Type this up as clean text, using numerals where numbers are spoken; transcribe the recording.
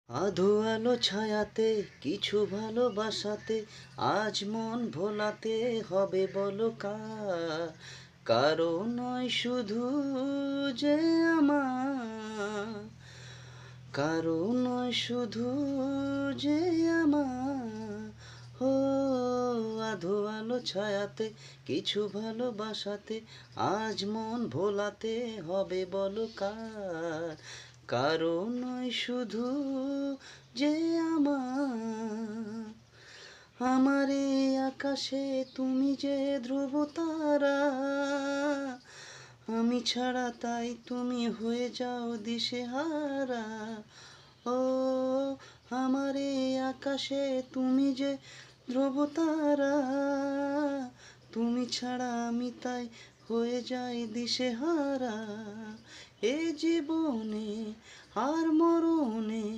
আধো আলো ছায়াতে কিছু ভালোবাসাতে আজ মন ভোলাতে হবে বলো কারো নয় শুধু যে আমার, কারো নয় শুধু যে আমার। হো, আধো আলো ছায়াতে কিছু ভালোবাসাতে আজ মন ভোলাতে হবে বলো কারো নয় শুধু যে আমার। আমার এই আকাশে তুমি যে ধ্রুব তারা, আমি ছাড়া তাই তুমি হয়ে যাও দিশেহারা। ও আমার এই আকাশে তুমি যে ধ্রুব তারা, তুমি ছাড়া আমি তাই হয়ে যাই দিশেহারা। এ জীবনে আর মরণে